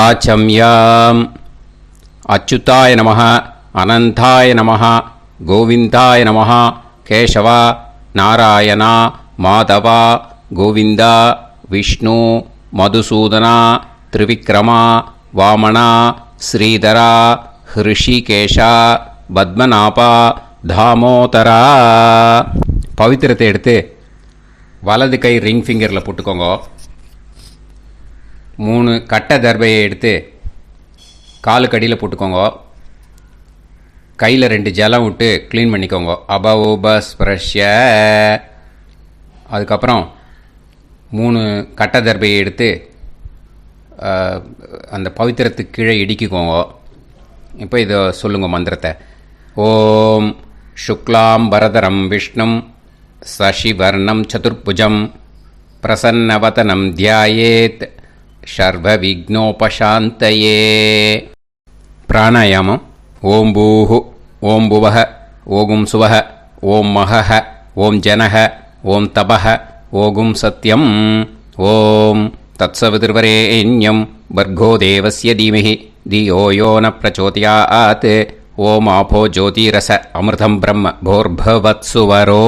ஆச்சம்யாம். அச்சுதாய நமः, அனந்தாய நமः, கோவிந்தாய நமः, கேசவா, நாராயணா, மாதவா, கோவிந்தா, விஷ்ணு, மதுசூதனா, திரிவிக்ரமா, வாமனா, ஸ்ரீதரா, ஹிருஷிகேஷா, பத்மநாபா, தாமோதரா. பவித்திரத்தை எடுத்து வலது கை ரிங் ஃபிங்கரில் போட்டுக்கோங்க. 3 கட்டை தர்பையை எடுத்து காலுக்கடியில் போட்டுக்கோங்க. கையில் 2 ஜலம் விட்டு க்ளீன் பண்ணிக்கோங்க. அபவோபஸ்பிரஷ்ய. அதுக்கப்புறம் 3 கட்டை தர்பையை எடுத்து அந்த பவித்திரத்துக்கு கீழே இடிக்கிக்கோங்க. இப்போ இதை சொல்லுங்க மந்திரத்தை. ஓம் சுக்லாம் வரதரம் விஷ்ணும் சசிவர்ணம் சதுர்புஜம் பிரசன்னவதனம் தியாயேத் சர்வ விக்னோபசாந்தயே. பிராணாயாமம். ஓம் பூஹு, ஓம் புவஹ, ஓகும் சுவஹ, ஓம் மஹஹ, ஓம் ஜனஹ, ஓம் தபஹ, ஓகும் சத்யம். ஓம் தத்சவிதுர்வரேண்யம் பர்கோ தேவஸ்ய தீமஹி தியோ யோ ந பிரச்சோதயாத். ஓம் ஆபோ ஜோதிரச அமிர்தம் பிரம்ம போர்பவத்சுவரோம்.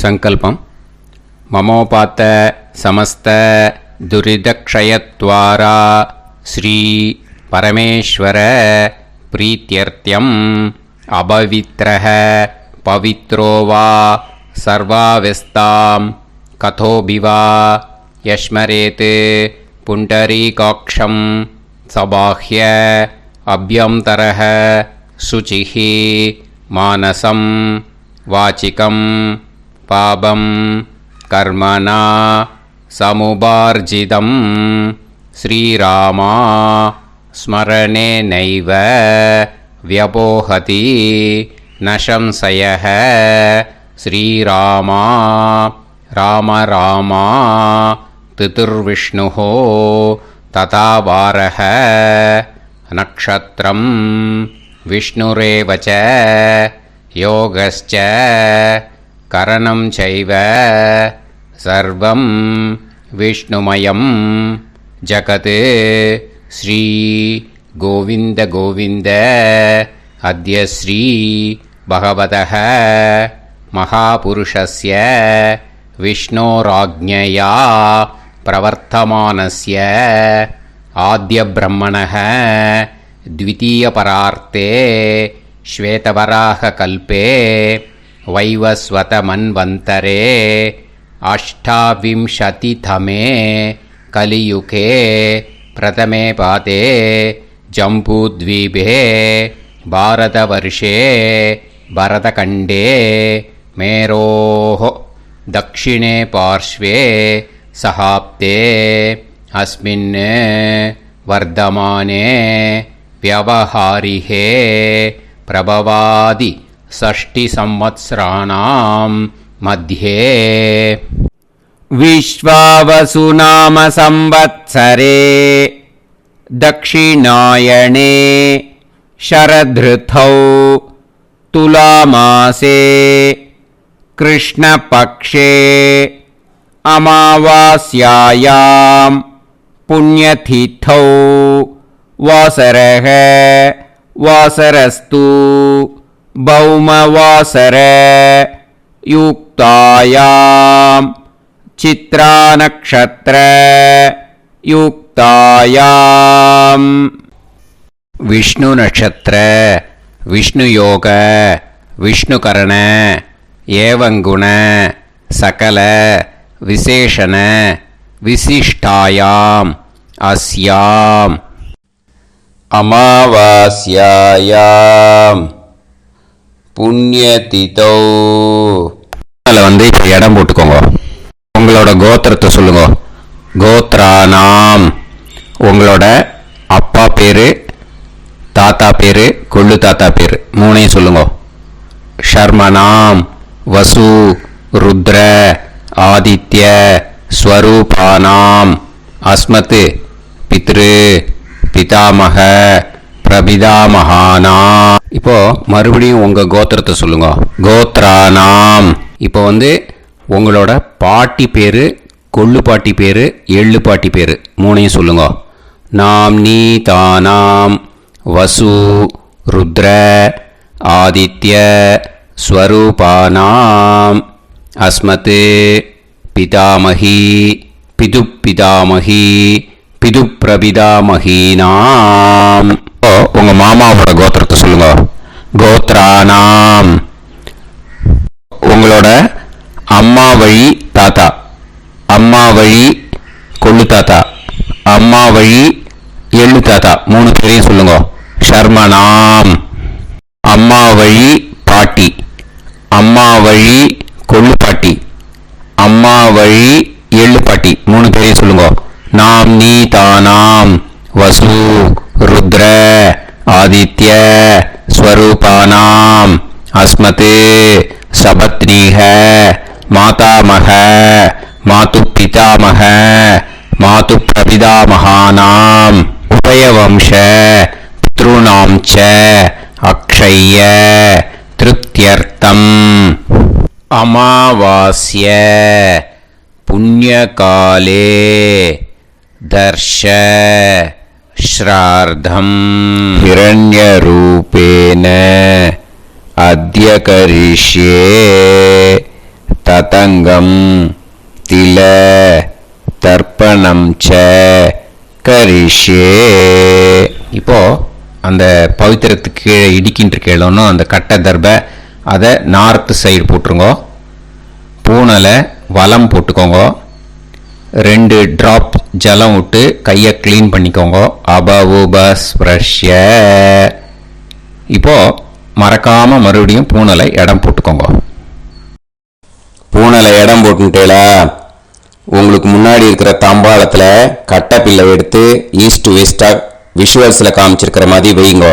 சங்கல்பம். மமோபாத்த சமஸ்த துரிதக்ஷயத்வாரா ஸ்ரீ பரமேஸ்வர பிரீத்யர்த்தியம் அபவித்ரஹ பவித்ரோ வா சர்வாவஸ்தாம் கதோபிவா யஸ்மரேத் புண்டரீகாக்ஷம் சபாஹ்ய அப்யந்தரஹ சுசிஹ மானசம் வாசிகம் பாபம் கர்மணா சமுபார்ஜிதம் ஸ்ரீராமா ஸ்மரணேனைவ வ்யபோஹதி ந சம்சயः. ஸ்ரீராமா ராம ராமா திதிர்விஷ்ணுः ததா வாரः. நக்ஷத்ரம் விஷ்ணுரேவ ச யோகஸ்ச கரணம் சைவ சர்வம் விஷ்ணுமயம் ஜகத். ஸ்ரீ கோவிந்த கோவிந்த அத்ய ஸ்ரீ பகவதः மகாபுருஷஸ்ய விஷ்ணோராஜ்ஞயா பிரவர்த்தமானஸ்ய ஆத்ய பிரம்மணः த்விதீயபரார்த்தே ஸ்வேதவராக கல்பே வைவஸ்வத மன்வந்தரே அஷ்டாவிம்சதிதமே கலியுகே பிரதமே பாதே ஜம்பூத்வீபே பாரதவர்ஷே பரதகண்டே மேரோः தக்ஷிணே பார்ஷ்வே சஹாப்தே அஸ்மின் வர்தமானே व्यवहारिहे प्रभवादि 6 संवत्सराणां मध्ये विश्वावसुनाम संवत्सरे दक्षिणायणे शरदृतौ तुलामासे कृष्णपक्षे अमावास्यायां पुण्यतिथौ वासरः वासरस्तु भौमवासर युक्तायां चित्रानक्षत्र युक्तायां विष्णु नक्षत्र विष्णु योग विष्णुकरण एवं गुण सकल विशेषण विशिष्टायाम् अस्याम् அமாவாஸ்யாயாம் புண்ணியதிதோ. அதில் இப்போ இடம் போட்டுக்கோங்க. உங்களோட கோத்திரத்தை சொல்லுங்க. கோத்ரானாம். உங்களோட அப்பா பேர், தாத்தா பேர், கொள்ளு தாத்தா பேர் 3ஐயும் சொல்லுங்க. ஷர்மனாம் வசு ருத்ர ஆதித்ய ஸ்வரூபானாம் அஸ்மத் பித்ரு பிதாமக பிரபிதாமகானா. இப்போ மறுபடியும் உங்க கோத்திரத்தை சொல்லுங்க. கோத்ரானாம். இப்போ உங்களோட பாட்டி பேரு, கொள்ளு பாட்டி பேரு, எள்ளு பாட்டி பேரு 3ஐயும் சொல்லுங்க. நாம்னீதானாம் வசு ருத்ர ஆதித்ய ஸ்வரூபானாம் அஸ்மத் பிதாமகி பிதுப்பிதாமகி பிதுப்பிரபிதாமகீனாம். உங்க மாமாவோட கோத்திரத்தை சொல்லுங்க. கோத்ரானாம். உங்களோட அம்மா வழி தாத்தா, அம்மா வழி கொள்ளு தாத்தா, அம்மா வழி எள்ளு தாத்தா, 3 பேரையும் சொல்லுங்க. ஷர்மனாம். அம்மா வழி பாட்டி, அம்மா வழி கொள்ளு பாட்டி, அம்மா வழி எள்ளு பாட்டி, 3 பேரையும் சொல்லுங்க. நாம் நீ தானாம் வசு ருத்ர ஆதித்ய ஸ்வரூபானாம் அஸ்மத் சபத்னீஹ மாதாமக மாது பிதாமக மாது பிரபிதாமகானாம் உபயவம்ச பித்ருணாம் ச அக்ஷய்ய திருப்தியர்த்தம் அமாவாஸ்ய புண்ணியகாலே தர்ஷ ஸ்ரார்த்தம் ஹிரண்யரூபேன அத்ய கரிஷ்யே ததங்கம் தில தர்ப்பணம் ச கரிஷ்யே. இப்போ அந்த பவித்திரத்துக்கு கீழே இடிக்கின்ற கேளோன்னு அந்த கட்டை தர்பை அதை நார்த்து சைடு போட்டுருங்கோ. பூனலை வலம் போட்டுக்கோங்க. 2 டிராப் ஜலம் விட்டு கையை க்ளீன் பண்ணிக்கோங்க. அபவுபஸ்ப்ரஷ்ய. இப்போ மறக்காம மறுபடியும் பூனலை இடம் போட்டுக்கோங்க. பூனலை இடம் போட்டுட்டேலா உங்களுக்கு முன்னாடி இருக்கிற தாம்பாளத்தில் கட்டப்பில்லை எடுத்து ஈஸ்ட் டு வெஸ்டாக விஷுவல்ஸில் காமிச்சிருக்கிற மாதிரி வைங்கோ.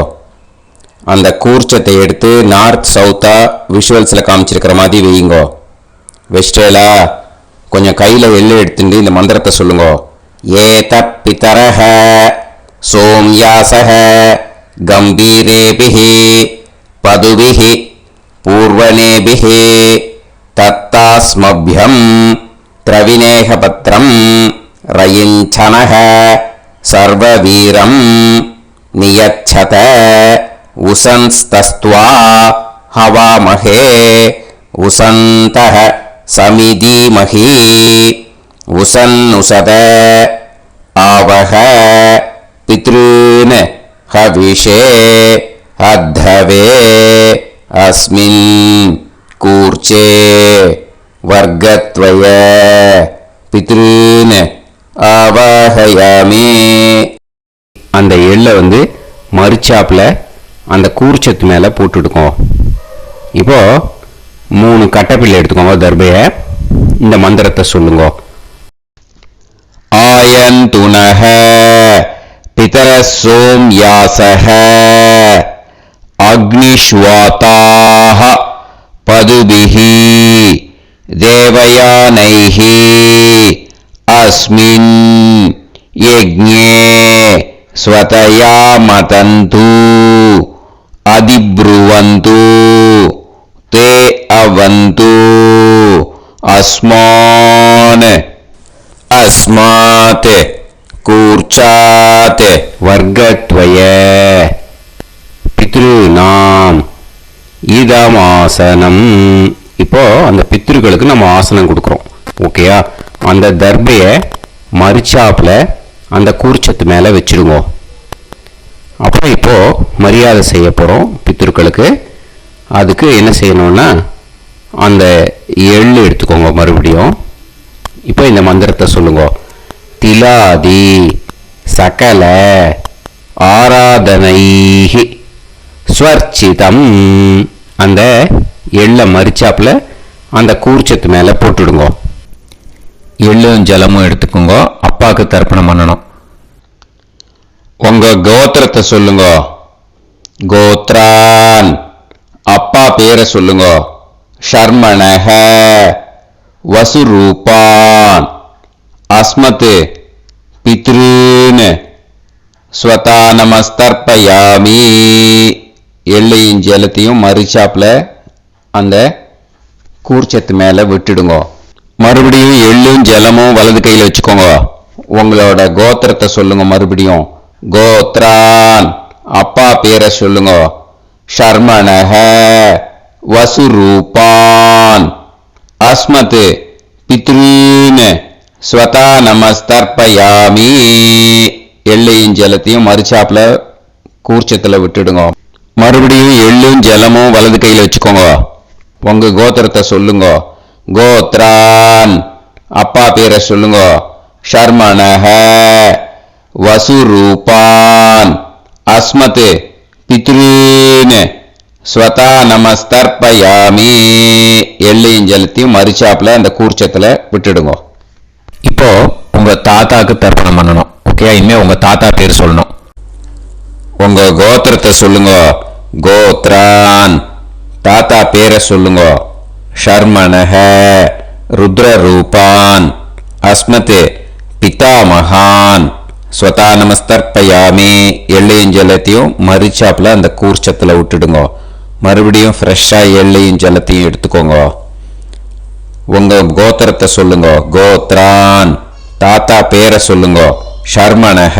அந்த கூர்ச்சத்தை எடுத்து நார்த் சவுத்தாக விஷுவல்ஸில் காமிச்சிருக்கிற மாதிரி வைங்கோ. வெஸ்டேலா கொஞ்சம் கையில் எள்ளு எடுத்துட்டு இந்த மந்திரத்தை சொல்லுங்க. ஏத பிதரஹ சோம்யாசஹ கம்பீரேபிஹி பதுபிஹி பூர்வனேபிஹி தத்தாஸ்மப்யம் திரவிநேகபத்ரம் ரயிஞ்சனஹ சர்வவீரம் நியச்சத உசன்ஸ்தஸ்த்வா ஹவாமஹே உசந்தஹ சமிதீமஹி உசன்னுசத ஆவஹ பித்ருன் ஹவிஷே அத்தவே அஸ்மின் கூர்ச்சே வர்க்கத்வய பித்ருன் ஆவாஹயாமி. அந்த எள்ளை மரிச்சாப்பில் அந்த கூர்ச்சத்து மேலே போட்டுடுக்கோம். இப்போ 3 கட்டப்பிள்ளை எடுத்துக்கோங்க. தர்பையை இந்த மந்திரத்தை சொல்லுங்க. ஆயந்துனஹ பிதர சோம்யாசஹ அக்னிஷ்வாதாஹ பதுபிஹி தேவயானைஹி அஸ்மின் யஜ்ஞே ஸ்வதயா மதந்து அதிப்ருவந்து தே அவது அஸ்மான் அஸ்மாத் கூர்ச்சாத் வர்க்கத்வய பித்ருநாம் இதமாசனம். இப்போ அந்த பித்ருக்களுக்கு நம்ம ஆசனம் கொடுக்குறோம். ஓகேயா? அந்த தர்பையை மரிச்சாப்பில் அந்த கூர்ச்சத்து மேலே வச்சிடுங்க. அப்புறம் இப்போ மரியாதை செய்ய போகிறோம் பித்ருக்களுக்கு. அதுக்கு என்ன செய்யணும்னா அந்த எள்ளு எடுத்துக்கோங்க. மறுபடியும் இப்போ இந்த மந்திரத்தை சொல்லுங்க. திலாதி சகல ஆராதனைஹி ஸ்வர்ச்சிதம். அந்த எள்ளை மரிச்சாப்புல அந்த கூர்ச்சத்து மேலே போட்டுடுங்க. எள்ளும் ஜலமும் எடுத்துக்கோங்க. அப்பாவுக்கு தர்ப்பணம் பண்ணணும். உங்க கோத்திரத்தை சொல்லுங்க. கோத்ரான். அப்பா பேரை சொல்லுங்க. ஷர்மணஹ வசுரூபான் அஸ்மத் பித்ருன் ஸ்வதா நமஸ்தர்ப்பயாமி. எள்ளையும் ஜலத்தையும் மரிச்சாப்பில் அந்த கூர்ச்சத்து மேலே விட்டுடுங்க. மறுபடியும் எள்ளும் ஜலமும் வலது கையில் வச்சுக்கோங்க. உங்களோட கோத்திரத்தை சொல்லுங்க. மறுபடியும் கோத்ரான். அப்பா பேரை சொல்லுங்க. ஷர்மணஹ வசுரூபான் அஸ்மத் பித்ரூன் ஸ்வதா நமஸ்தர்ப்பயாமி. எள்ளையும் ஜலத்தையும் மறுச்சாப்புல கூர்ச்சத்துல விட்டுடுங்க. மறுபடியும் எள்ளும் ஜலமும் வலது கையில வச்சுக்கோங்க. உங்க கோத்திரத்தை சொல்லுங்க. கோத்ரான். அப்பா பேரை சொல்லுங்க. ஷர்மணஹ வசுரூபான் அஸ்மத் பித்ரூன் ஸ்வதா நமஸ்தர்ப்பயாமி. எள்ளையும் ஜலத்தையும் மறுச்சாப்புல அந்த கூர்ச்சத்துல விட்டுடுங்க. இப்போ உங்க தாத்தாக்கு தர்ப்பணம் பண்ணணும். ஓகே, இனிமே உங்க தாத்தா பேர் சொல்லணும். உங்க கோத்திரத்தை சொல்லுங்க. கோத்ரான். தாத்தா பேரை சொல்லுங்க. ஷர்மணஹ ருத்ரரூபான் அஸ்மத் பிதாமகான் ஸ்வதா நமஸ்தர்ப்பயாமி. எள்ளையும் ஜலத்தையும் மறுச்சாப்புல அந்த கூர்ச்சத்துல விட்டுடுங்க. மறுபடியும் ஃப்ரெஷ்ஷா எள்ளையும் ஜலத்தையும் எடுத்துக்கோங்க. உங்க கோத்திரத்தை சொல்லுங்க. கோத்ரான். தாத்தா பேரை சொல்லுங்க. ஷர்மணஹ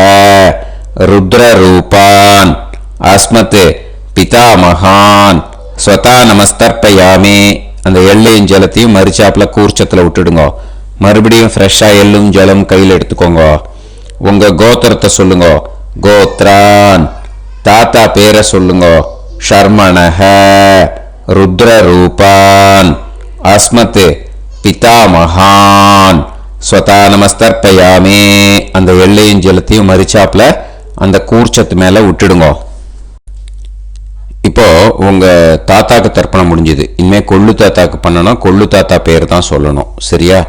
ருத்ரரூபான் அஸ்மத் பிதாமகான் ஸ்வதா நமஸ்தர்ப்பயாமி. அந்த எள்ளையும் ஜலத்தையும் மறுச்சாப்புல கூர்ச்சத்துல விட்டுடுங்க. மறுபடியும் ஃப்ரெஷ்ஷா எள்ளும் ஜலம் கையில் எடுத்துக்கோங்க. உங்க கோத்திரத்தை சொல்லுங்க. கோத்ரான். தாத்தா பேரை சொல்லுங்க. ஷர்மணஹ ருத்ரரூபான் அஸ்மத் பிதாமகான் ஸ்வதா நமஸ்தர்ப்பயாமி. அந்த எள்ளையும் ஜலத்தையும் மறுச்சாப்புல அந்த கூர்ச்சத்து மேல விட்டுடுங்க. இப்போ உங்க தாத்தாக்கு தர்ப்பணம் முடிஞ்சது. இனிமே கொள்ளு தாத்தாக்கு பண்ணணும். கொள்ளு தாத்தா பேர் தான் சொல்லணும். சரியா?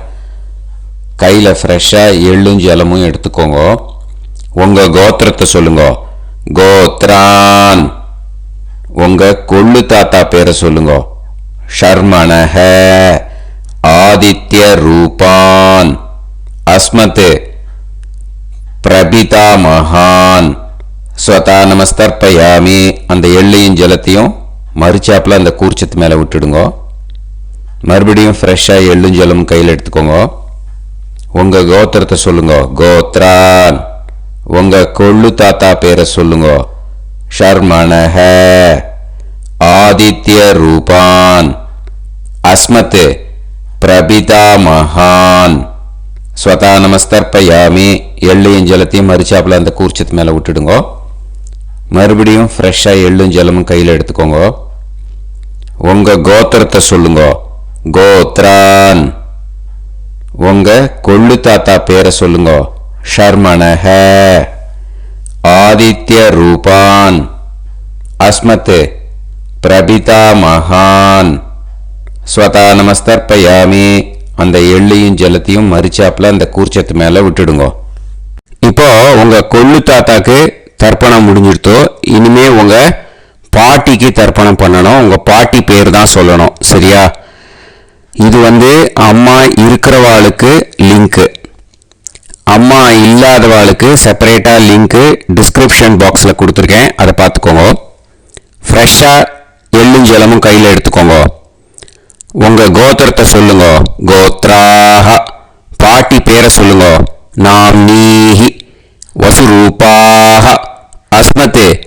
கையில ஃப்ரெஷ்ஷா எள்ளும் ஜலமும் எடுத்துக்கோங்க. உங்க கோத்திரத்தை சொல்லுங்க. கோத்ரான். உங்க கொள்ளு தாத்தா பேரை சொல்லுங்க. ஷர்மணஹ ஆதித்ய ரூபான் அஸ்மத் பிரபிதாமகான் ஸ்வதா நமஸ்தர்ப்பயாமி. அந்த எள்ளையும் ஜலத்தையும் மறுச்சாப்புல அந்த கூர்ச்சத்து மேல விட்டுடுங்க. மறுபடியும் ஃப்ரெஷ்ஷா எள்ளும் ஜலமும் கையில் எடுத்துக்கோங்க. உங்க கோத்திரத்தை சொல்லுங்க. கோத்ரான். உங்க கொள்ளு தாத்தா பேரை சொல்லுங்க. ஷர்மணஹ ஆதித்ய ரூபான் அஸ்மத் பிரபிதாமகான் ஸ்வதா நமஸ்தர்ப்பயாமி. எள்ளையும் ஜலத்தையும் மறுச்சாப்புல அந்த கூர்ச்சத்து மேல விட்டுடுங்க. மறுபடியும் ஃப்ரெஷ்ஷா எள்ளும் ஜலமும் கையில் எடுத்துக்கோங்க. உங்க கோத்திரத்தை சொல்லுங்க. கோத்ரான். உங்க கொள்ளு தாத்தா பேரை சொல்லுங்க. ஷர்மணஹ ஆதித்ய ரூபான் அஸ்மத் பிரபிதாமகான் ஸ்வதா நமஸ்தர்ப்பயாமி. அந்த எள்ளையும் ஜலத்தையும் மறுச்சாப்புல அந்த கூர்ச்சத்து மேல விட்டுடுங்க. இப்போ உங்க கொள்ளு தாத்தாக்கு தர்ப்பணம் முடிஞ்சிருத்தோ. இனிமே உங்க பாட்டிக்கு தர்ப்பணம் பண்ணணும். உங்க பாட்டி பேர் தான் சொல்லணும். சரியா? இது அம்மா இருக்கிறவாளுக்கு லிங்க், அம்மா இல்லாதவாளுக்கு செப்பரேட்டா லிங்க் டிஸ்கிரிப்ஷன் பாக்ஸ்ல கொடுத்துருக்கேன். அதை பார்த்துக்கோங்க. ஃப்ரெஷ்ஷா எள்ளும் ஜலமும் கையில் எடுத்துக்கோங்க. உங்க கோத்திரத்தை சொல்லுங்க. கோத்ராஹ. பாட்டி பேரை சொல்லுங்க. நாம்னீஹி வசுரூபாஹ அஸ்மத்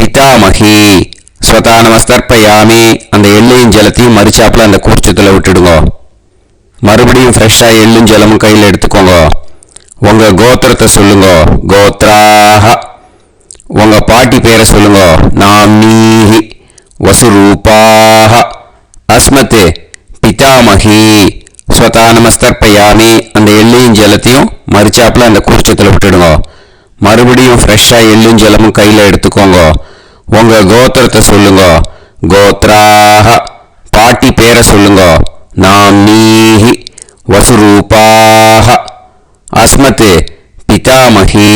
பிதாமகி ஸ்வதா நமஸ்தர்ப்பயாமி. அந்த எள்ளையும் ஜலத்தையும் மறுச்சாப்புல அந்த கூர்ச்சத்துல விட்டுடுங்க. மறுபடியும் ஃப்ரெஷ்ஷா எள்ளும் ஜலமும் கையில் எடுத்துக்கோங்க. உங்க கோத்திரத்தை சொல்லுங்க. கோத்ராஹ. உங்க பாட்டி பேரை சொல்லுங்க. நாம்னீஹி வசுரூபாஹ அஸ்மத் பிதாமகி ஸ்வதா நமஸ்தர்ப்பயாமி. அந்த எள்ளையும் ஜலத்தையும் மறுச்சாப்புல அந்த கூர்ச்சத்துல விட்டுடுங்க. மறுபடியும் ஃப்ரெஷ்ஷா எள்ளும் ஜலமும் கையில எடுத்துக்கோங்க. உங்க கோத்திரத்தை சொல்லுங்க. கோத்ராஹ. பாட்டி பேரை சொல்லுங்க. நாம்னீஹி வசுரூபாஹ அஸ்மத் பிதாமகி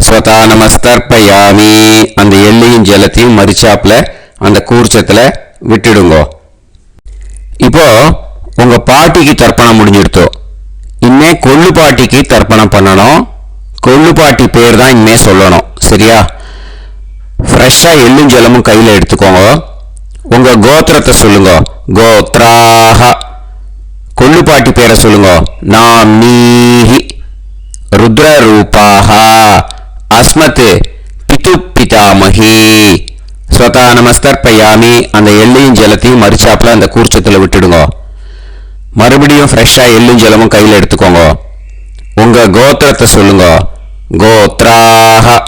ஸ்வதா நமஸ்தர்ப்பயாமி. அந்த எள்ளையும் ஜலத்தையும் மறுச்சாப்புல அந்த கூர்ச்சத்துல விட்டுடுங்க. இப்போ உங்க பாட்டிக்கு தர்ப்பணம் முடிஞ்சிடுத்தோ. இனிமே கொள்ளு பாட்டிக்கு தர்ப்பணம் பண்ணணும். கொள்ளு பாட்டி பேர் தான் இனிமே சொல்லணும். சரியா? ஃப்ரெஷ்ஷா எள்ளும் ஜலமும் கையில எடுத்துக்கோங்க. உங்க கோத்திரத்தை சொல்லுங்க. கோத்ராஹ. கொள்ளு பாட்டி பேரை சொல்லுங்க. நாம்னீஹி ருத்ரரூபாः அஸ்மத் பிது பிதாமகி. ஸ்வதா நமஸ்கர்ப்பயாமி. அந்த எள்ளையும் ஜலத்தையும் மறிச்சாப்புல அந்த கூர்ச்சத்தில் விட்டுடுங்க. மறுபடியும் ஃப்ரெஷ்ஷாக எள்ளும் ஜலமும் கையில் எடுத்துக்கோங்க. உங்க கோத்திரத்தை சொல்லுங்க. கோத்ராஹ.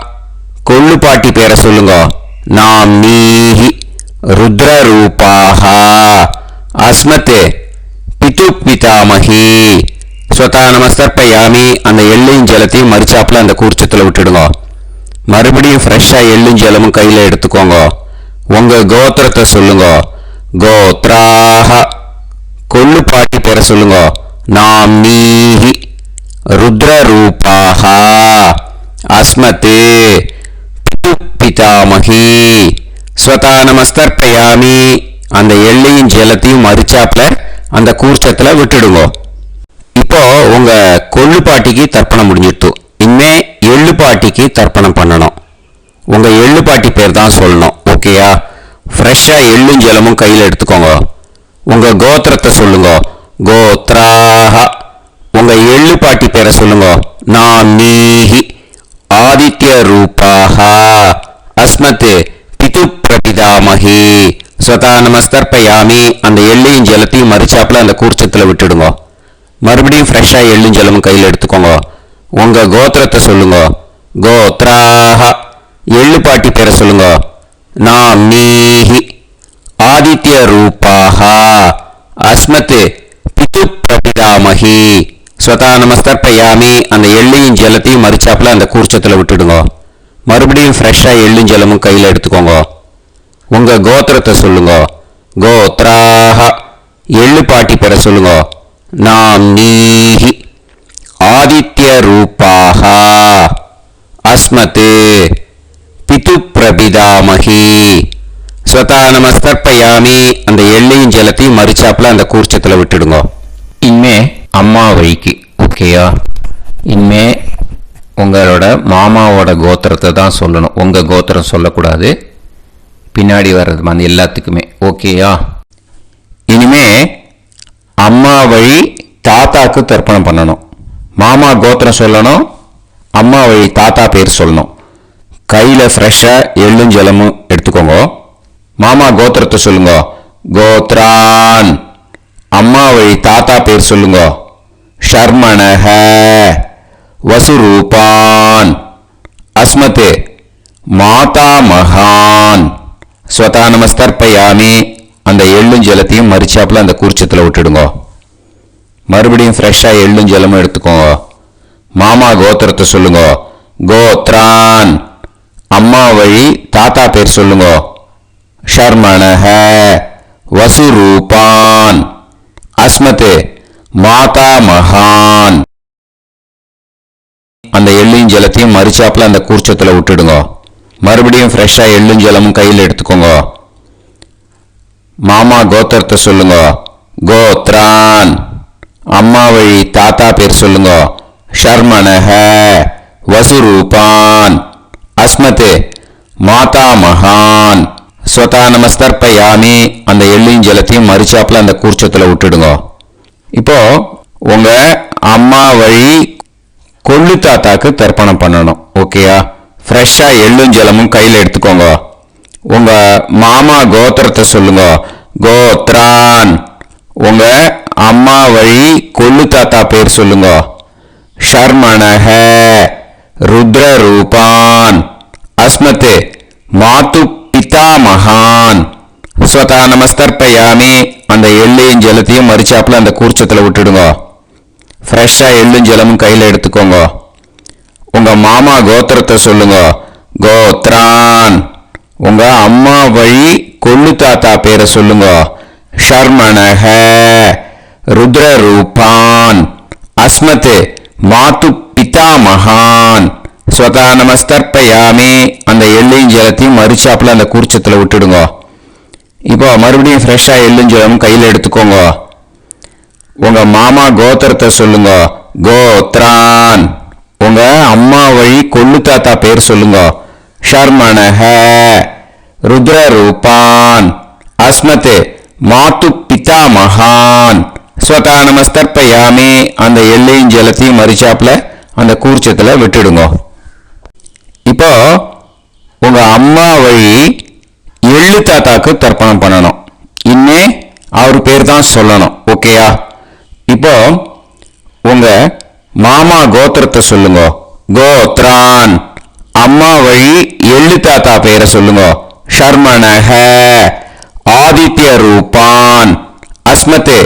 கொள்ளுப்பாட்டி பேரை சொல்லுங்க. நாம்னீஹி ருத்ரரூபாஹ அஸ்மத் பிது பிதாமகி. ஸ்வதா நமஸ்கர்ப்பயாமி. அந்த எள்ளையும் ஜலத்தையும் மறிச்சாப்புல அந்த கூர்ச்சத்தில் விட்டுடுங்க. மறுபடியும் ஃப்ரெஷ்ஷாக எள்ளும் ஜலமும் கையில் எடுத்துக்கோங்க. உங்க கோத்திரத்தை சொல்லுங்க. கோத்ராஹ. கொள்ளுப்பாட்டி பேரை சொல்லுங்க. நாம்னீஹி ருத்ரரூபாஹ அஸ்மத் பிது பிதாமகி. ஸ்வதா நமஸ்கர்ப்பயாமி. அந்த எள்ளையும் ஜலத்தையும் மறிச்சாப்புல அந்த கூர்ச்சத்தில் விட்டுடுங்க. இப்போ உங்க கொள்ளுப்பாட்டிக்கு தர்ப்பணம் முடிஞ்சிட்டு இனிமே எள்ளுப்பாட்டிக்கு தர்ப்பணம் பண்ணணும். உங்க எள்ளுப்பாட்டி பேர் தான் சொல்லணும். ஓகேயா? ஃப்ரெஷ்ஷாக எள்ளும் ஜலமும் கையில் எடுத்துக்கோங்க. உங்க கோத்திரத்தை சொல்லுங்க. கோத்ராஹ. உங்க எள்ளுப்பாட்டி பேரை சொல்லுங்க. நாம்னீஹி ஆதித்ய ரூபாஹ அஸ்மத் பிது பிரபிதாமகி. ஸ்வதா நமஸ்கர்ப்பயாமி. அந்த எள்ளையும் ஜலத்தையும் மறிச்சாப்புல அந்த கூர்ச்சத்தில் விட்டுடுங்க. மறுபடியும் ஃப்ரெஷ்ஷாக எள்ளும் ஜலமும் கையில் எடுத்துக்கோங்க. உங்க கோத்திரத்தை சொல்லுங்க. கோத்ராஹ. எள்ளுப்பாட்டி பேரை சொல்லுங்க. நாம்னீஹி ஆதித்ய ரூபாஹ அஸ்மத் பிது பிரபிதாமகி. ஸ்வதா நமஸ்கர்ப்பயாமி. அந்த எள்ளையும் ஜலத்தையும் மறிச்சாப்புல அந்த கூர்ச்சத்தில் விட்டுடுங்க. மறுபடியும் ஃப்ரெஷ்ஷாக எள்ளும் ஜலமும் கையில் எடுத்துக்கோங்க. உங்க கோத்திரத்தை சொல்லுங்க. கோத்ராஹ. எள்ளுப்பாட்டி பேரை சொல்லுங்க. நாம்னீஹி ஆதித்ய ரூபாஹ அஸ்மத் பிது பிரபிதாமகி. ஸ்வதா நமஸ்கர்ப்பயாமி. அந்த எள்ளையும் ஜலத்தையும் மறிச்சாப்புல அந்த கூர்ச்சத்தில் விட்டுடுங்க. இனிமே அம்மா வழிக்கு. ஓகேயா? இனிமே உங்களோட மாமாவோட கோத்திரத்தை தான் சொல்லணும். உங்க கோத்திரம் சொல்லக்கூடாது. பின்னாடி வர்றது அந்த எல்லாத்துக்குமே. ஓகேயா? இனிமே அம்மா வழி தாத்தாக்கு தர்ப்பணம் பண்ணணும். மாமா கோத்திரம் சொல்லணும். அம்மா வழி தாத்தா பேர் சொல்லணும். கையில் ஃப்ரெஷ்ஷாக எள்ளும் ஜலமும் எடுத்துக்கோங்க. மாமா கோத்திரத்தை சொல்லுங்க. கோத்ரான். அம்மா வழி தாத்தா பேர் சொல்லுங்க. ஷர்மணஹ வசுரூபான் அஸ்மத் மாதா மகான். ஸ்வதா நமஸ்கர்ப்பயாமி. அந்த எள்ளும் ஜலத்தையும் மறிச்சாப்புல அந்த கூர்ச்சத்தில் விட்டுடுங்க. மறுபடியும் ஃப்ரெஷ்ஷாக எள்ளும் ஜலமும் எடுத்துக்கோங்க. மாமா கோத்திரத்தை சொல்லுங்க. கோத்ரான். அம்மா வழி தாத்தா பேர் சொல்லுங்க. ஷர்மணஹ வசுரூபான் அஸ்மத் மாதா மகான். அந்த எள்ளும் ஜலத்தையும் மறிச்சாப்புல அந்த கூர்ச்சத்தில் விட்டுடுங்க. மறுபடியும் ஃப்ரெஷ்ஷாக எள்ளும் ஜலமும் கையில் எடுத்துக்கோங்க. மாமா கோத்திரத்தை சொல்லுங்க. கோத்ரான். அம்மா வழி தாத்தா பேர் சொல்லுங்க. ஷர்மணஹ வசுரூபான் அஸ்மத் மாதா மகான். ஸ்வதா நமஸ்கர்ப்பயாமி. அந்த எள்ளையும் ஜலத்தையும் மறிச்சாப்புல அந்த கூர்ச்சத்தில் விட்டுடுங்க. இப்போ உங்க அம்மா வழி கொள்ளு தாத்தாக்கு தர்ப்பணம் பண்ணணும். ஓகேயா? ஃப்ரெஷ்ஷாக எள்ளும் ஜலமும் கையில் எடுத்துக்கோங்க. உங்க மாமா கோத்திரத்தை சொல்லுங்க. கோத்ரான். உங்க அம்மா வழி கொள்ளு தாத்தா பேர் சொல்லுங்க. ஷர்மணஹ ருத்ரரூபான் அஸ்மத் மாது பிதாமகான். ஸ்வதா நமஸ்கர்ப்பயாமி. அந்த எள்ளையும் ஜலத்தையும் மறிச்சாப்புல அந்த கூர்ச்சத்தில் விட்டுடுங்க. ஃப்ரெஷ்ஷாக எள்ளும் ஜலமும் கையில் எடுத்துக்கோங்க. உங்க மாமா கோத்திரத்தை சொல்லுங்க. கோத்ரான். உங்க அம்மா வழி கொள்ளு தாத்தா பேரை சொல்லுங்க. ஷர்மணஹ ருத்ரரூபான் அஸ்மத் மாது பிதாமகான். ஸ்வதா நமஸ்கர்ப்பயாமி. அந்த எள்ளையும் ஜலத்தையும் மறிச்சாப்புல அந்த கூர்ச்சத்தில் விட்டுடுங்க. இப்போ மறுபடியும் ஃப்ரெஷ்ஷாக எள்ளும் ஜலமும் கையில் எடுத்துக்கோங்க. உங்க மாமா கோத்திரத்தை சொல்லுங்க. கோத்ரான். உங்க அம்மா வழி கொள்ளு தாத்தா பேர் சொல்லுங்க. ஷர்மணஹ ருத்ரரூபான் அஸ்மத் மாது பிதாமகான். ஸ்வதா நமஸ்கர்ப்பயாமி. அந்த எள்ளையும் ஜலத்தையும் மறிச்சாப்புல அந்த கூர்ச்சத்தில் விட்டுடுங்க. இப்போ உங்க அம்மா வழி எள்ளு தாத்தாக்கு தர்ப்பணம் பண்ணணும். இன்னே அவர் பேர் தான் சொல்லணும். ஓகேயா? இப்போ உங்க மாமா கோத்திரத்தை சொல்லுங்க. கோத்ரான். அம்மா வழி எள்ளு தாத்தா பேரை சொல்லுங்க. ஷர்மணஹ ஆதித்ய ரூபான் அஸ்மதே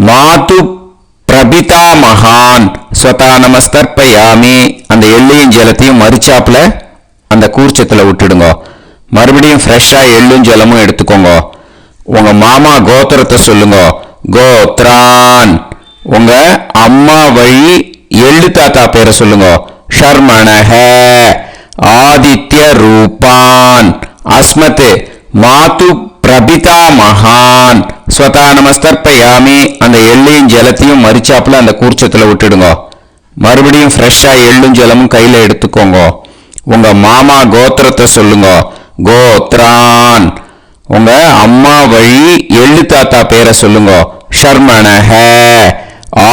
மாது பிரபிதா மகான் ஸ்வதா நமஸ்தர்ப்பயாமி. அந்த எள்ளையும் ஜலத்தையும் மறிச்சாப்புல அந்த கூர்ச்சத்தில் விட்டுடுங்க. மறுபடியும் ஃப்ரெஷ்ஷா எள்ளும் ஜலமும் எடுத்துக்கோங்க. உங்க மாமா கோத்திரத்தை சொல்லுங்க. கோத்ரான். உங்க அம்மா வழி எள்ளு தாத்தா பேரை சொல்லுங்க. ஷர்மணஹ ஆதித்ய ரூபான் அஸ்மதே மாது பிரபிதா மகான் ஸ்வதா நமஸ்தர்ப்பயாமி. அந்த எள்ளையும் ஜலத்தையும் மறிச்சாப்புல அந்த கூர்ச்சத்தில் விட்டுடுங்க. மறுபடியும் ஃப்ரெஷ்ஷா எள்ளும் ஜலமும் கையில எடுத்துக்கோங்க. உங்க மாமா கோத்திரத்தை சொல்லுங்க. கோத்ரான். உங்க அம்மா வழி எள்ளு தாத்தா பேரை சொல்லுங்க. ஷர்மணஹ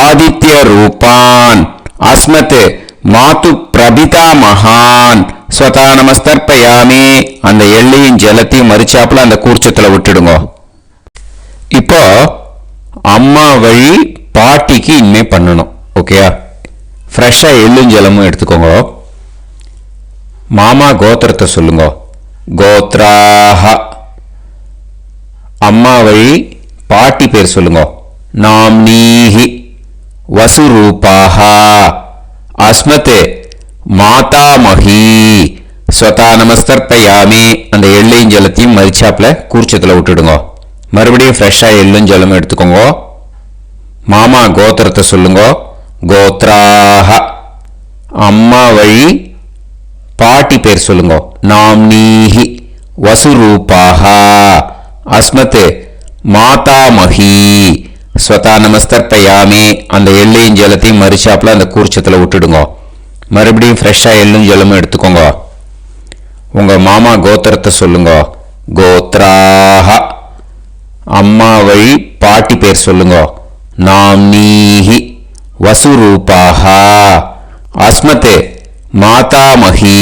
ஆதித்ய ரூபான் அஸ்மதே மாது பிரபிதா மகான் ஸ்வதா நமஸ்தர்ப்பயாமி. அந்த எள்ளையும் ஜலத்தையும் மறிச்சாப்புல அந்த கூர்ச்சத்தில் விட்டுடுங்க. இப்போ அம்மா வழி பாட்டிக்கு இனிமே பண்ணணும். ஓகேயா? ஃப்ரெஷ்ஷா எள்ளும் ஜலமும் எடுத்துக்கோங்க. மாமா கோத்திரத்தை சொல்லுங்க. கோத்ராஹ. அம்மா வழி பாட்டி பேர் சொல்லுங்க. நாம்னீஹி வசுரூபாஹ அஸ்மதே மாதாமஹி ஸ்வதா நமஸ்தர்ப்பயாமி. அந்த எள்ளையும் ஜலத்தையும் மறிச்சாப்புல கூர்ச்சத்தில் விட்டுடுங்க. மறுபடியும் ஃப்ரெஷ்ஷா எள்ளும் ஜலமும் எடுத்துக்கோங்க. மாமா கோத்திரத்தை சொல்லுங்க. கோத்ராஹ. அம்மா வழி பாட்டி பேர் சொல்லுங்க. நாம்னீஹி வசுரூபாஹ அஸ்மதே மாதாமஹி ஸ்வதா நமஸ்தர்ப்பயாமி. அந்த எள்ளையும் ஜலத்தையும் மறிச்சாப்புல அந்த கூர்ச்சத்தில் விட்டுடுங்க. மறுபடியும் ஃப்ரெஷ்ஷா எள்ளும் ஜலமும் எடுத்துக்கோங்க. உங்க மாமா கோத்திரத்தை சொல்லுங்க. கோத்ராஹ. அம்மா வழி பாட்டி பேர் சொல்லுங்க. நாம்னீஹி வசுரூபாஹ அஸ்மதே மாதாமஹி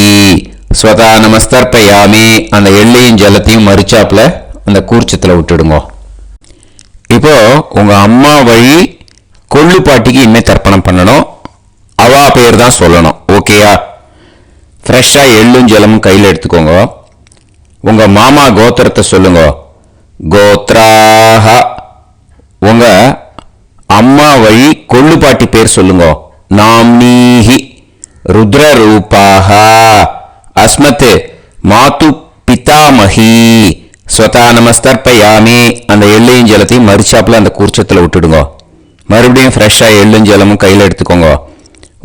ஸ்வதா நமஸ்தர்ப்பயாமி. அந்த எள்ளையும் ஜலத்தையும் மறிச்சாப்புல அந்த கூர்ச்சத்தில் விட்டுடுங்க. இப்போ உங்க அம்மா வழி கொள்ளு பாட்டிக்கு இனிமே தர்ப்பணம் பண்ணணும். அவா பேர் தான் சொல்லணும். ஓகேயா? ஃப்ரெஷ்ஷா எள்ளும் ஜலமும் கையில் எடுத்துக்கோங்க. உங்க மாமா கோத்திரத்தை சொல்லுங்க. கோத்ராஹ. உங்க அம்மா வழி கொள்ளு பாட்டி பேர் சொல்லுங்க. நாம்னீஹி ருத்ரரூபாஹ அஸ்மதே மாது பிதாமஹி ஸ்வதா நமஸ்தர்ப்பயாமி. அந்த எள்ளையும் ஜலத்தையும் மறிச்சாப்புல அந்த கூர்ச்சத்தில் விட்டுடுங்க. மறுபடியும் ஃப்ரெஷ்ஷா எள்ளும் ஜலமும் கையில் எடுத்துக்கோங்க.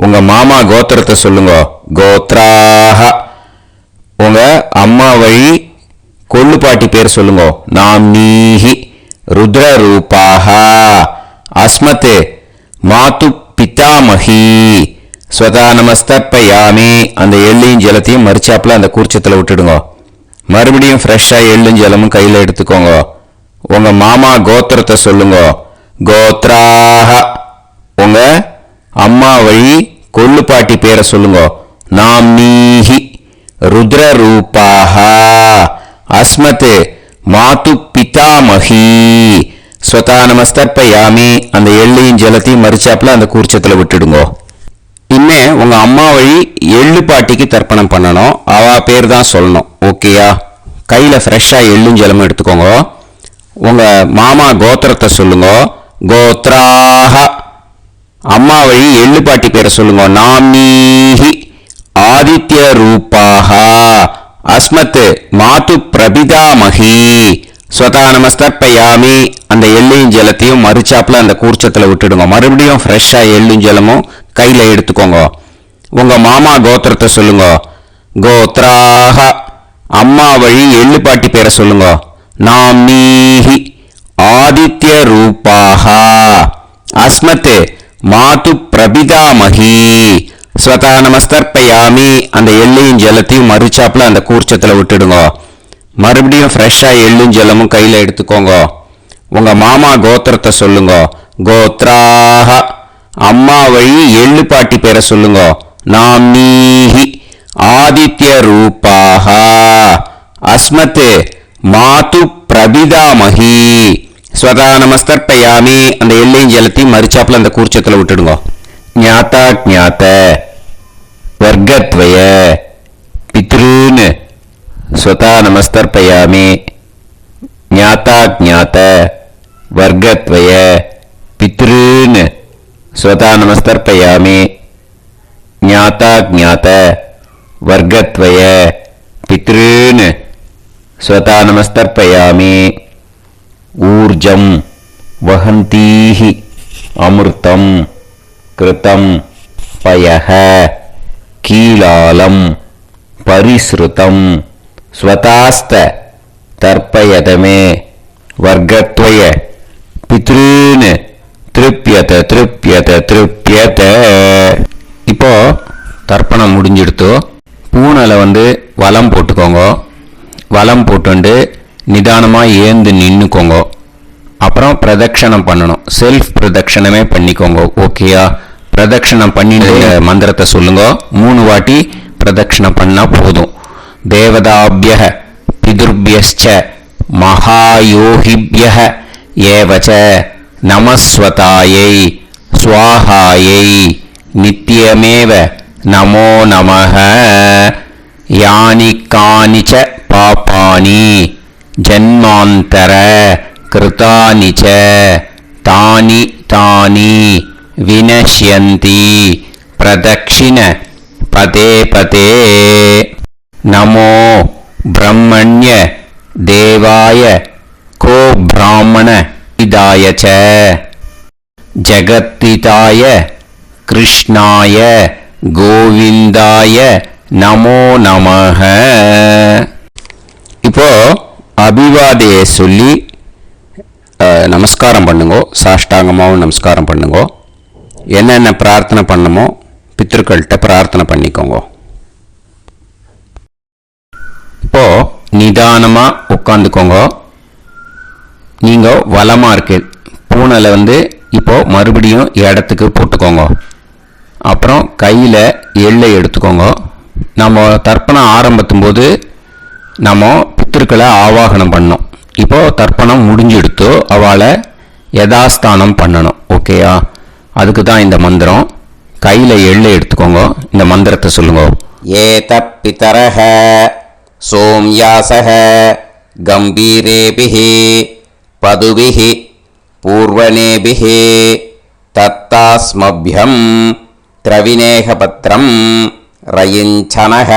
உங்க மாமா கோத்திரத்தை சொல்லுங்க. கோத்ராஹ. உங்க அம்மா வழி கொள்ளு பாட்டி பேர் சொல்லுங்க. நாம்னீஹி ருத்ரரூபாஹ அஸ்மதே மாது பிதாமஹி ஸ்வதா நமஸ்தர்ப்பயாமி. அந்த எள்ளையும் ஜலத்தையும் மறிச்சாப்புல அந்த கூர்ச்சத்தில் விட்டுடுங்க. மறுபடியும் ஃப்ரெஷ்ஷா எள்ளும் ஜலமும் கையில் எடுத்துக்கோங்க. உங்க மாமா கோத்திரத்தை சொல்லுங்க. கோத்ராஹ. உங்க அம்மா வழி கொள்ளு பாட்டி பேரை சொல்லுங்க. நாம்னீஹி ருத்ரரூபாஹ அஸ்மதே மாது பிதாமஹி ஸ்வதா நமஸ்தர்ப்பயாமி. அந்த எள்ளையும் ஜலத்தையும் மறிச்சாப்புல அந்த கூர்ச்சத்தில் விட்டுடுங்க. இனிமே உங்க அம்மா வழி எள்ளு பாட்டிக்கு தர்ப்பணம் பண்ணணும். அவ பேர் தான் சொல்லணும். ஓகேயா? கையில ஃப்ரெஷ்ஷா எள்ளும் ஜலமும் எடுத்துக்கோங்க. உங்க மாமா கோத்திரத்தை சொல்லுங்க. கோத்ராஹ. அம்மா வழி எள்ளு பாட்டி பேரை சொல்லுங்க. நாம்னீஹி ஆதித்ய ரூபாஹ அஸ்மத் மாது பிரபிதாமஹி ஸ்வதா நமஸ்தர்ப்பயாமி. அந்த எள்ளையும் ஜலத்தையும் மறுச்சாப்புல அந்த கூர்ச்சத்தில் விட்டுடுங்க. மறுபடியும் ஃப்ரெஷ்ஷா எள்ளும் ஜலமும் கையில எடுத்துக்கோங்க. உங்க மாமா கோத்திரத்தை சொல்லுங்க. கோத்ராஹ. அம்மா வழி எள்ளு பாட்டி பேரை சொல்லுங்க. நாம்னீஹி ஆதித்ய ரூபாஹ அஸ்மத் மாது பிரபிதாமஹி ஸ்வதா நமஸ்தர்ப்பயாமி. அந்த எள்ளையும் ஜலத்தையும் மறுச்சாப்புல அந்த கூர்ச்சத்தில் விட்டுடுங்க. மறுபடியும் ஃப்ரெஷ்ஷா எள்ளும் ஜலமும் கையில எடுத்துக்கோங்க. உங்க மாமா கோத்திரத்தை சொல்லுங்க. கோத்ராஹ. அம்மா வழி எள்ளு பாட்டி பேரை சொல்லுங்க. नाम्नीः आदित्यरूपाः अस्मत् मातु प्रबिदामहि स्वदा நமஸ்தர்ப்பயாமி. அந்த எல்லையும் ஜலத்தையும் மறிச்சாப்புல அந்த கூர்ச்சத்தில் விட்டுடுங்க. ஞாதா ஞாத வர்க்கத்வய பித்ருன் ஸ்வதா நமஸ்தர்ப்பயாமி. ஞாதா ஞாத வர்க்கத்வய பித்ருன் ஸ்வதா நமஸ்தர்ப்பயாமி. ஞாதா ஞாத வர்க்கத்வய பித்ருன் ஸ்வதா நமஸ்தர்ப்பயாமி. ஊர்ஜம் வஹந்தீஹி அமிர்தம் கிருதம் பயஹ கீலாலம் பரிஸ்ருதம் ஸ்வதாஸ்த தர்ப்பயதமே வர்க்கத்வய பித்ருன் திருப்யத திருப்யத திருப்யத. இப்போ தர்ப்பணம் முடிஞ்சிடுத்தோ. பூனலை வலம் போட்டுக்கோங்க. வலம் போட்டுண்டு நிதானமாக ஏந்து நின்றுக்கோங்க. அப்புறம் பிரதட்சணம் பண்ணணும். செல்ஃப் பிரதட்சணமே பண்ணிக்கோங்க. ஓகேயா? பிரதட்சணம் பண்ணிட்டு மந்திரத்தை சொல்லுங்க. 3 வாட்டி பிரதட்சணம் பண்ணால் போதும். தேவதாபிய பிதுர்பியச்ச மகாயோகிபிய ஏவச்ச நமஸ்வதாயை ஸ்வாஹாயை நித்யமேவ நமோ நமஹ. யானி கானிச்ச பாபானி ஜன்மாந்தர கிருதானி ச தானி தானி வினஷ்யந்தி பிரதக்ஷிண பதே பதே. நமோ பிரம்மண்ய தேவாய கோ பிராமண இதாய ச ஜகத்திதாய கிருஷ்ணாய கோவிந்தாய நமோ நமஹ. இப்போ அபிவாதையை சொல்லி நமஸ்காரம் பண்ணுங்கோ. சாஷ்டாங்கமாகவும் நமஸ்காரம் பண்ணுங்கோ. என்னென்ன பிரார்த்தனை பண்ணமோ பித்ருக்கள்கிட்ட பிரார்த்தனை பண்ணிக்கோங்க. இப்போ நிதானமாக உட்காந்துக்கோங்க. நீங்கள் வலமாக இருக்கு பூனலை இப்போ மறுபடியும் இடத்துக்கு போட்டுக்கோங்க. அப்புறம் கையில் எள்ளை எடுத்துக்கோங்க. நம்ம தர்ப்பணம் ஆரம்பிக்கும் போது நம்ம பித்திருக்களை ஆவாகனம் பண்ணோம். இப்போ தர்ப்பணம் முடிஞ்செடுத்தோ அவளை யதாஸ்தானம் பண்ணணும். ஓகேயா? அதுக்கு தான் இந்த மந்திரம். கையில் எள்ளை எடுத்துக்கோங்க. இந்த மந்திரத்தை சொல்லுங்க. ஏத பிதரஹ சோம்யாசஹ கம்பீரேபிஹி பதுபிஹி பூர்வனேபிஹி தத்தாஸ்மப்யம் திரவிநேகபத்ரம் ரயிஞ்சனஹ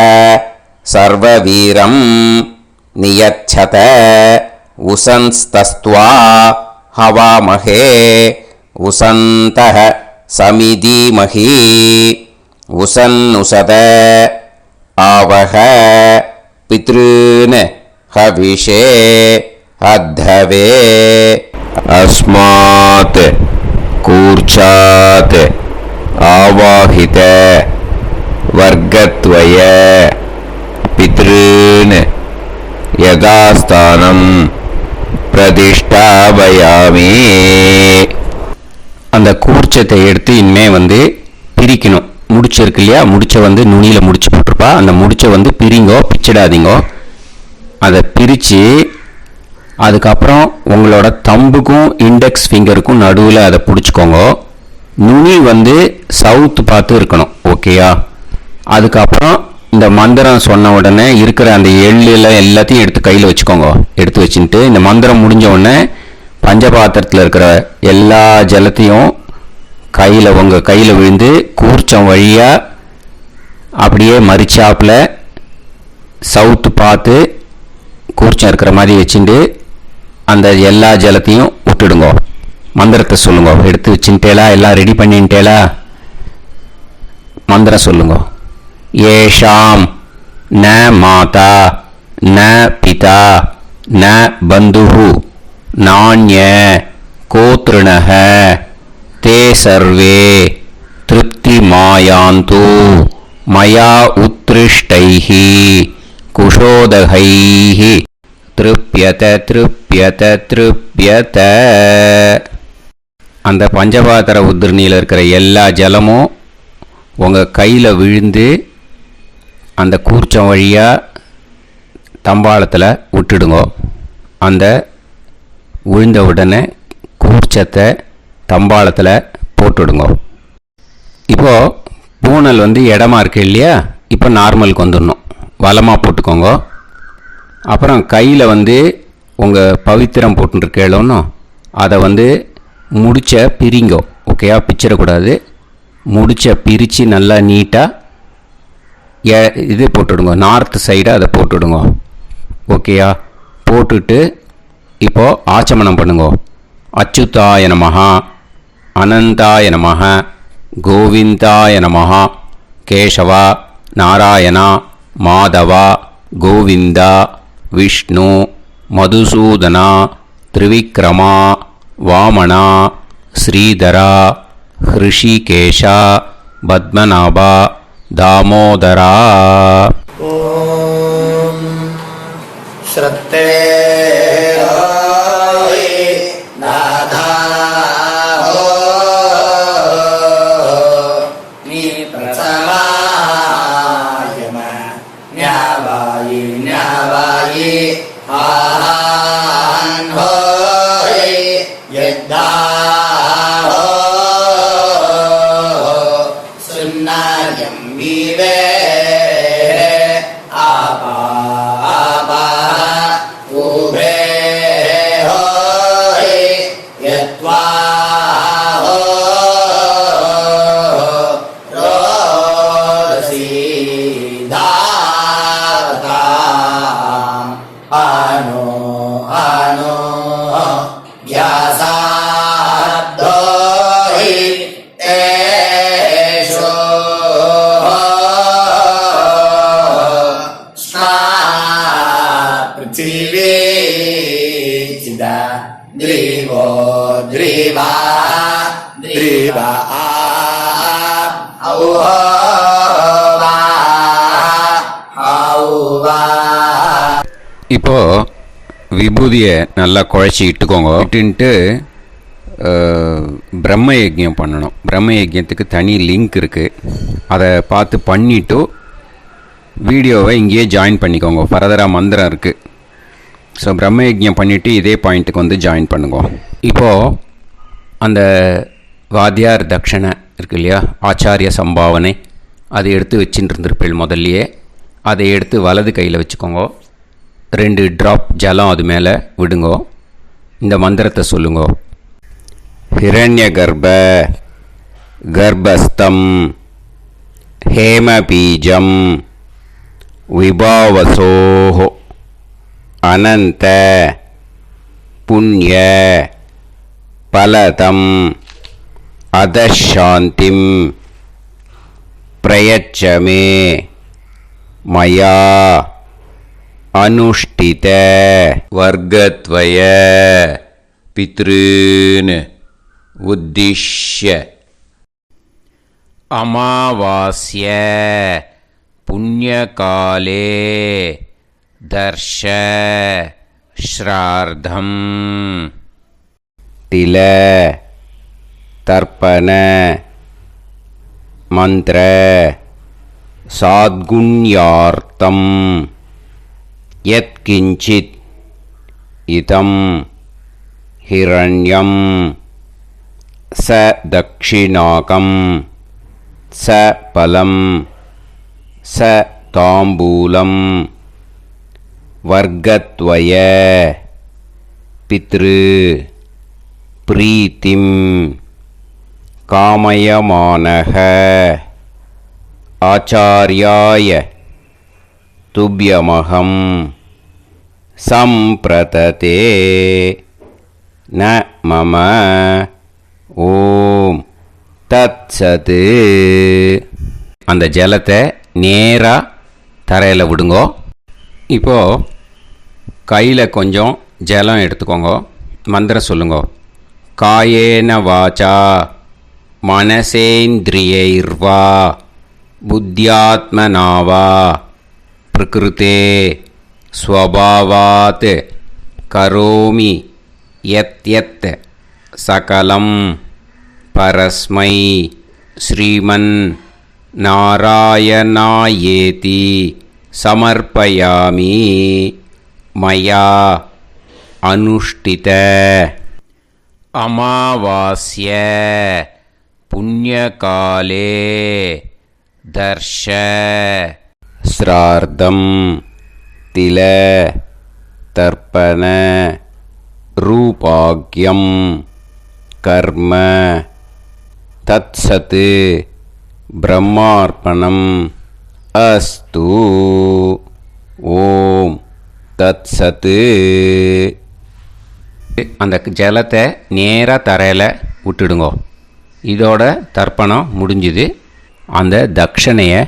சர்வவீரம் நியச்சத உசன்ஸ்தஸ்த்வா ஹவாமஹே உசந்தஹ சமிதீமஹி உசன்னுசத ஆவஹ பித்ருன் ஹவிஷே அத்தவே. அஸ்மாத் கூர்ச்சாத் ஆவாஹித வர்க்கத்வய பித்ருன் யதாஸ்தானம் பிரதிஷ்டாபயாமி. அந்த கூர்ச்சத்தை எடுத்து இனிமே பிரிக்கணும். முடிச்சிருக்கு இல்லையா? முடிச்ச நுனியில் முடிச்சு போட்டிருப்பா. அந்த முடிச்ச பிரிங்கோ, பிச்சிடாதீங்கோ. அதை பிரித்து அதுக்கப்புறம் உங்களோட தம்புக்கும் இண்டெக்ஸ் ஃபிங்கருக்கும் நடுவில் அதை பிடிச்சிக்கோங்க. நுனி சவுத்து பார்த்து இருக்கணும். ஓகேயா? அதுக்கப்புறம் இந்த மந்திரம் சொன்ன உடனே இருக்கிற அந்த எள்ளில் எல்லாத்தையும் எடுத்து கையில் வச்சுக்கோங்க. எடுத்து வச்சுட்டு இந்த மந்திரம் முடிஞ்ச உடனே பஞ்சபாத்திரத்தில் இருக்கிற எல்லா ஜலத்தையும் உங்கள் கையில் விழுந்து கூர்ச்சம் வழியாக அப்படியே மறிச்சாப்பில் சவுத்து பார்த்து கூர்ச்சம் இருக்கிற மாதிரி வச்சுட்டு அந்த எல்லா ஜலத்தையும் விட்டுடுங்க. மந்திரத்தை சொல்லுங்க. எடுத்து வச்சுட்டேலா? எல்லாம் ரெடி பண்ணிட்டேலா? மந்திரம் சொல்லுங்க. ஏஷாம் ந மாதா ந பிதா ந பந்துஹு நாண்ய கோத்ருணஹ தே சர்வே திருப்தி மாயாந்து மயா உத்ருஷ்டைஹி குஷோதகைஹி திருப்யத திருப்யத திருப்யத. அந்த பஞ்சபாத்திர உதிரணியில் இருக்கிற எல்லா ஜலமும் உங்கள் கையில் விழுந்து அந்த கூர்ச்சம் வழியாக தம்பாளத்தில் விட்டுடுங்க. அந்த விழுந்த உடனே கூர்ச்சத்தை தம்பாளத்தில் போட்டுவிடுங்க. இப்போது பூனல் இடமா இருக்கு இல்லையா, இப்போ நார்மலுக்கு வந்துடணும். வலமாக போட்டுக்கோங்க. அப்புறம் கையில் உங்கள் பவித்திரம் போட்டுருக்கேளோன்னு அதை முடிச்ச பிரிங்கோ. ஓகேயா, பிச்சிடக்கூடாது. முடிச்ச பிரித்து நல்லா நீட்டாக இது போட்டுவிடுங்க. நார்த் சைடை அதை போட்டுவிடுங்க. ஓகேயா, போட்டுட்டு இப்போது ஆச்சமனம் பண்ணுங்க. அச்சுதாய நமஹ, அனந்தாய நமஹ, கோவிந்தாய நமஹ, கேசவா, நாராயணா, மாதவா, கோவிந்தா, விஷ்ணு, மதுசூதனா, திரிவிக்ரமா, வாமனா, ஸ்ரீதரா, ஹிருஷிகேஷா, பத்மநாபா, தாமோதரா. ஓம் ஸ்ரத்தே இப்போது விபூதியை நல்லா குழச்சி இட்டுக்கோங்க. இட்டுன்ட்டு பிரம்ம யஜ்யம் பண்ணணும். பிரம்ம யஜ்யத்துக்கு தனி லிங்க் இருக்குது. அதை பார்த்து பண்ணிவிட்டு வீடியோவை இங்கேயே ஜாயின் பண்ணிக்கோங்க. ஃபர்தராக மந்திரம் இருக்குது. ஸோ பிரம்ம யஜ்யம் பண்ணிவிட்டு இதே பாயிண்ட்டுக்கு ஜாயின் பண்ணுங்க. இப்போது அந்த வாத்தியார் தட்சணை இருக்கு இல்லையா, ஆச்சாரிய சம்பாவனை, அதை எடுத்து வச்சுட்டு இருந்திருப்பேள் முதல்லையே. அதை எடுத்து வலது கையில் வச்சுக்கோங்க. 2 ட்ராப் ஜலம் அது மேலே விடுங்கோ. இந்த மந்திரத்தை சொல்லுங்கோ. ஹிரண்ய கர்ப்ப கர்ப்பஸ்தம் ஹேமபீஜம் விபாவசோஹோ அனந்த புண்ணிய பலதம் அதசாந்திம் பிரயச்சமே மயா அனுஷ்டித வர்க்கத்வய பித்ருன் உத்திஷ்ய அமாவாஸ்ய புண்ணியகாலே தர்ஷ ஸ்ரார்த்தம் தில தர்ப்பண மந்திர சாத்குண்யார்த்தம் யத்கிஞ்சித் இதம் ஹிரண்யம் ச தக்ஷிணாகம் ச பலம் ச தாம்பூலம் வர்க்கத்வய பித்ரு பிரீத்திம் காமயமானஹ ஆச்சார்யாய துப்யமகம் சம்பிரததே ந மம ஓம் தத்சது. அந்த ஜலத்தை நேராக தரையில் விடுங்கோ. இப்போது கையில் கொஞ்சம் ஜலம் எடுத்துக்கோங்க. மந்திரம் சொல்லுங்கோ. காயேன வாச்சா மனசேந்திரியைர்வா புத்தியாத்மனாவா பிரகிருதே ஸ்வபாவாத் கரோமி யத் யத் சகலம் பரஸ்மை ஸ்ரீமன் நாராயணாயேதி சமர்ப்பயாமி மயா அனுஷ்டித அமாவாஸ்ய புண்ணியகாலே தர்ஷ ஸ்ரார்த்தம் தில தர்ப்பண ரூபாக்யம் கர்ம தத்சத் பிரம்மார்ப்பணம் அஸ்து. ஓம் தத்சத். அந்த ஜலத்தை நேராக தரையில் விட்டுடுங்கோ. இதோட தர்ப்பணம் முடிஞ்சுது. அந்த தட்சணையை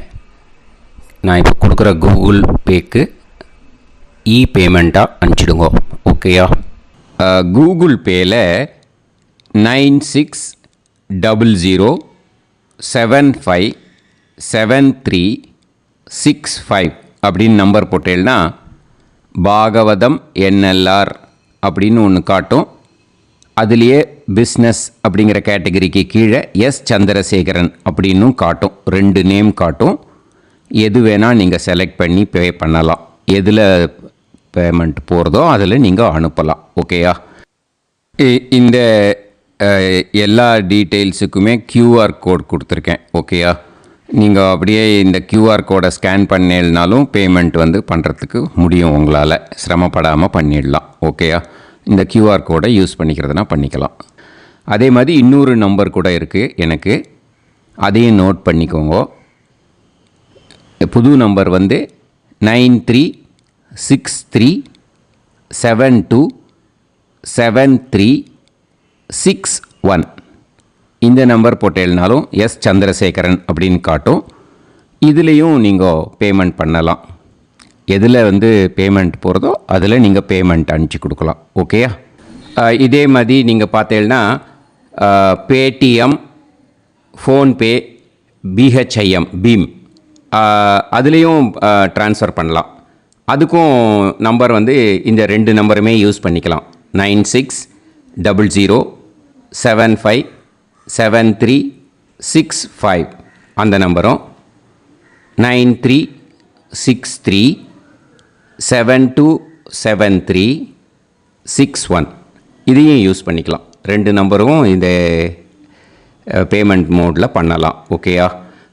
நான் இப்போ கொடுக்குற கூகுள் பேக்கு பேமெண்ட்டாக அனுப்பிச்சிடுங்கோ. ஓகேயா? கூகுள் பேயில் 9600757365 அப்படின்னு நம்பர் போட்டேன்னா பாகவதம் என்எல்ஆர் அப்படின்னு ஒன்று காட்டும். அதுலேயே பிஸ்னஸ் அப்படிங்கிற கேட்டகரிக்கு கீழே எஸ் சந்திரசேகரன் அப்படின்னும் காட்டும். 2 நேம் காட்டும். எது வேணால் நீங்கள் செலக்ட் பண்ணி பே பண்ணலாம். எதில் பேமெண்ட் போகிறதோ அதில் நீங்கள் அனுப்பலாம். ஓகேயா? இந்த எல்லா டீட்டெயில்ஸுக்குமே QR கோட் கொடுத்துருக்கேன். ஓகேயா? நீங்கள் அப்படியே இந்த QR கோடை ஸ்கேன் பண்ணேனாலும் பேமெண்ட் பண்ணுறதுக்கு முடியும். உங்களால் சிரமப்படாமல் பண்ணிடலாம். ஓகேயா? இந்த QR கோடை யூஸ் பண்ணிக்கிறதுனா பண்ணிக்கலாம். அதே மாதிரி இன்னொரு நம்பர் கூட இருக்குது எனக்கு. அதையும் நோட் பண்ணிக்கோங்க. புது நம்பர் 9363727361. இந்த நம்பர் போட்டேனாலும் எஸ் சந்திரசேகரன் அப்படின்னு காட்டும். இதுலேயும் நீங்கள் பேமெண்ட் பண்ணலாம். எதில் பேமெண்ட் போகிறதோ அதில் நீங்கள் பேமெண்ட் அனுப்பிச்சி கொடுக்கலாம். ஓகேயா? இதே மாதிரி நீங்கள் பார்த்தீங்கன்னா பேடிஎம், ஃபோன்பே, பிஹெச்ஐஎம், பீம் அதுலேயும் ட்ரான்ஸ்ஃபர் பண்ணலாம். அதுக்கும் நம்பர் இந்த 2 நம்பருமே யூஸ் பண்ணிக்கலாம். 9600757365 அந்த நம்பரும் 9363727361 இதையும் யூஸ் பண்ணிக்கலாம். 2 நம்பரும் இந்த பேமெண்ட் மோடில் பண்ணலாம். ஓகேயா?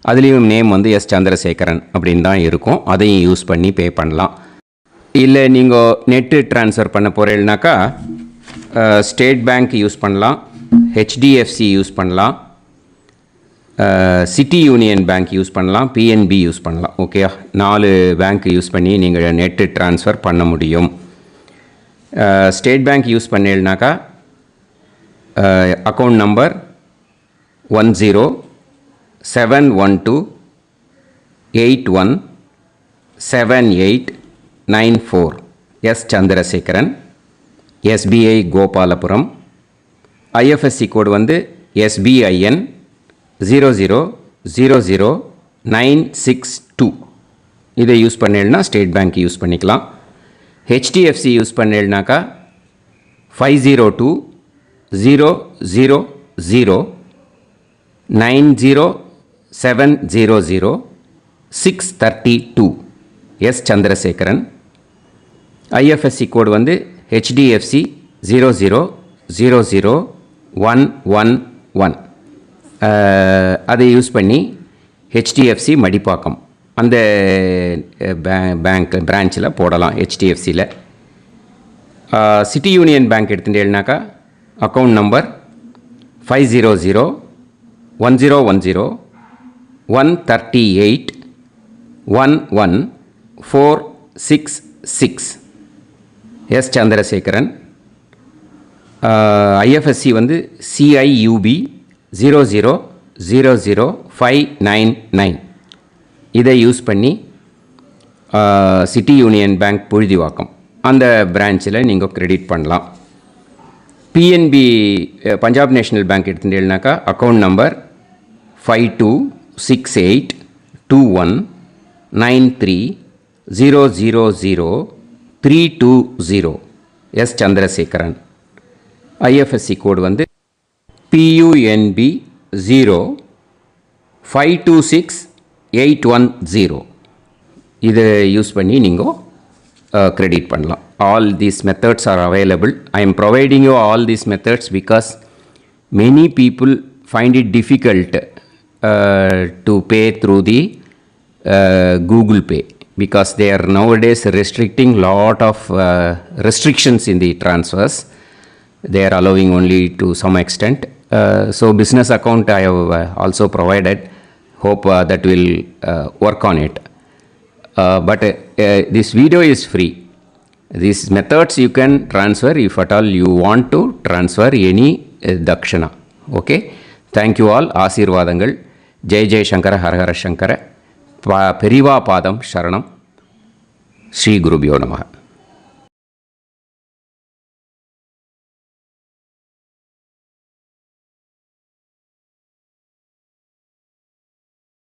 அதுலேயும் நேம் எஸ் சந்திரசேகரன் அப்படின்னு தான் இருக்கும். அதையும் யூஸ் பண்ணி பே பண்ணலாம். இல்லை நீங்கள் நெட்டு ட்ரான்ஸ்ஃபர் பண்ண போகிறீங்கனாக்கா ஸ்டேட் பேங்க் யூஸ் பண்ணலாம், HDFC யூஸ் பண்ணலாம், சிட்டி யூனியன் பேங்க் யூஸ் பண்ணலாம், PNB யூஸ் பண்ணலாம். ஓகேயா? 4 பேங்க் யூஸ் பண்ணி நீங்கள் நெட்டு ட்ரான்ஸ்ஃபர் பண்ண முடியும். ஸ்டேட் பேங்க் யூஸ் பண்ணீங்கனாக்கா account number 1071281789 S Chandrasekaran, SBI Gopalapuram. IFSC code SBIN 0000962. இதை யூஸ் பண்ணீங்கன்னா ஸ்டேட் பேங்க் யூஸ் பண்ணிக்கலாம். HDFC யூஸ் பண்ணீங்கனாக்கா 5020090700 S Chandrasekaran. IFSC code HDFC 0000111. அதை யூஸ் பண்ணி HDFC மடிப்பாக்கம் அந்த பேங்க் பிரான்ச்சில் போடலாம். HDFCயில் சிட்டி யூனியன் பேங்க் எடுத்துட்டேன்னாக்கா account number 500101381146 S Chandrasekaran. IFSC CIUB 0000599. இதை யூஸ் பண்ணி சிட்டி யூனியன் பேங்க் புழுதிவாக்கம் அந்த பிரான்ச்சில் நீங்கள் கிரெடிட் பண்ணலாம். PNB பஞ்சாப் நேஷ்னல் பேங்க் எடுத்துட்டீங்கன்னாக்கா account number 52682193000320 S Chandrasekaran. IFSC code PUNB 0526 810 இதை யூஸ் பண்ணி நீங்கள் கிரெடிட் பண்ணலாம். All these methods are available. I am providing you all these methods because many people find it difficult to pay through the Google Pay because they are nowadays restricting lot of restrictions in the transfers. They are allowing only to some extent. So business account I have also provided. Hope that will work on it. But this video is free. These methods you can transfer if at all you want to transfer any dakshana. Okay. Thank you all. Aasirvadangal. Jai Jai Shankara Har Har Shankara. Periva பாதம் சரணம். ஸ்ரீ குருபியோ நமः.